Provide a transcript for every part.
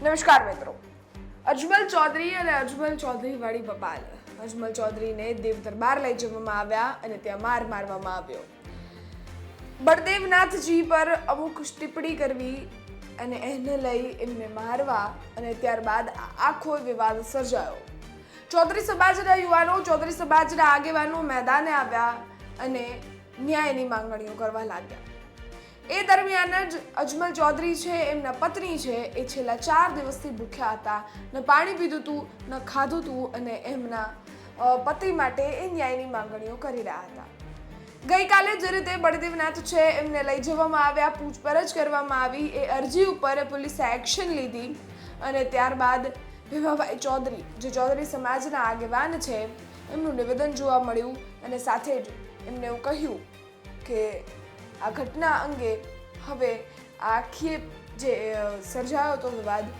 નમસ્કાર મિત્રો. અજમલ ચૌધરી અને અજમલ ચૌધરી વાળી બબાલ. અજમલ ચૌધરીને દેવ દરબાર લઈ જવામાં આવ્યા અને ત્યાં માર મારવામાં આવ્યો. બળદેવનાથજી પર અમુક ટિપ્પણી કરવી અને એને લઈ એમને મારવા અને ત્યારબાદ આખો વિવાદ સર્જાયો. ચૌધરી સમાજના યુવાનો, ચૌધરી સમાજના આગેવાનો મેદાને આવ્યા અને ન્યાયની માંગણીઓ કરવા લાગ્યા. એ દરમિયાન જ અજમલ ચૌધરી છે, એમના પત્ની છે, એ છેલ્લા 4 દિવસથી ભૂખ્યા હતા. ન પાણી પીધું હતું, ન ખાધું હતું અને એમના પતિ માટે એ ન્યાયની માંગણીઓ કરી રહ્યા હતા. ગઈકાલે જે રીતે બળદેવનાથ છે એમને લઈ જવામાં આવ્યા, પૂછપરછ કરવામાં આવી, એ અરજી ઉપર પોલીસે એક્શન લીધી અને ત્યારબાદ ભીમાભાઈ ચૌધરી, જે ચૌધરી સમાજના આગેવાન છે, એમનું નિવેદન જોવા મળ્યું અને સાથે જ એમને એવું કહ્યું કે આ ઘટના અંગે હવે આખી જે સર્જાયો હતો વિવાદ,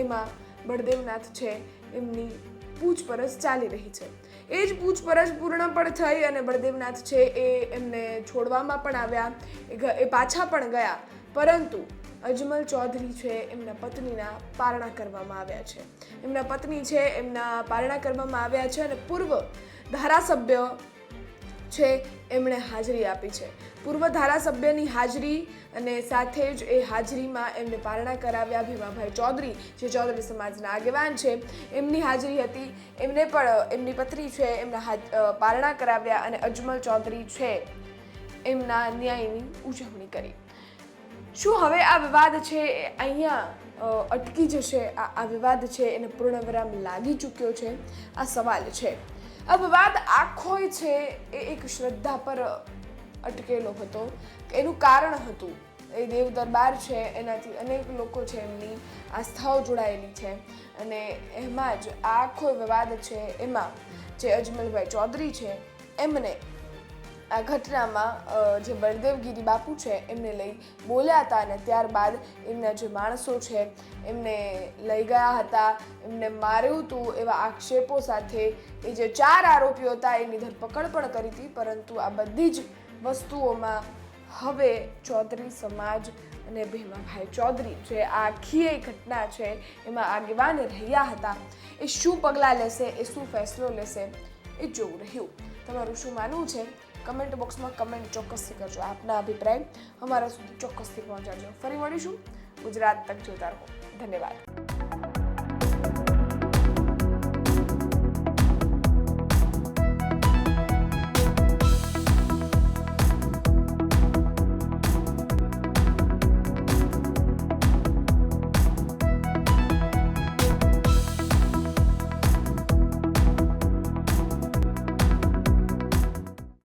એમાં બળદેવનાથ છે એમની પૂછપરછ ચાલી રહી છે. એ જ પૂછપરછ પૂર્ણ પણ થઈ અને બળદેવનાથ છે એ એમને છોડવામાં પણ આવ્યા, એ પાછા પણ ગયા. પરંતુ અજમલ ચૌધરી છે એમના પત્નીના પારણા કરવામાં આવ્યા છે. એમના પત્ની છે એમના પારણા કરવામાં આવ્યા છે અને પૂર્વ ધારાસભ્ય છે એમણે હાજરી આપી છે. પૂર્વ ધારાસભ્યની હાજરી અને સાથે જ એ હાજરીમાં એમને પારણા કરાવ્યા. ભીમાભાઈ ચૌધરી, જે ચૌધરી સમાજના આગેવાન છે, એમની હાજરી હતી. એમને પણ એમની પત્ની છે એમના પારણા કરાવ્યા અને અજમલ ચૌધરી છે એમના ન્યાયની ઉજવણી કરી. શું હવે આ વિવાદ છે એ અહીંયા અટકી જશે? આ વિવાદ છે એને પૂર્ણવિરામ લાગી ચૂક્યો છે? આ સવાલ છે. આ વિવાદ આખો છે એ એક શ્રદ્ધા પર અટકેલો હતો. એનું કારણ હતું એ દેવ દરબાર છે, એનાથી અનેક લોકો છે એમની આસ્થાઓ જોડાયેલી છે અને એમાં જ આખો વિવાદ છે એમાં જે અજમલભાઈ ચૌધરી છે એમને આ ઘટનામાં જે બળદેવગીરી બાપુ છે એમને લઈ બોલ્યા હતા અને ત્યારબાદ એમના જે માણસો છે એમને લઈ ગયા હતા, એમને માર્યું હતું એવા આક્ષેપો સાથે એ જે 4 આરોપીઓ હતા એની ધરપકડ પણ કરી હતી. પરંતુ આ બધી જ વસ્તુઓમાં હવે ચૌધરી સમાજ અને ભીમાભાઈ ચૌધરી, જે આખી ઘટના છે એમાં આગેવાન રહ્યા હતા, એ શું પગલાં લેશે, એ શું ફેસલો લેશે, એ જોવું રહ્યું. તમારું શું માનવું છે? કમેન્ટ બોક્સમાં કમેન્ટ ચોક્કસથી કરજો. આપના અભિપ્રાય અમારા સુધી ચોક્કસથી પહોંચાડજો. ફરી મળીશું. ગુજરાત તક જોતા રહો. ધન્યવાદ.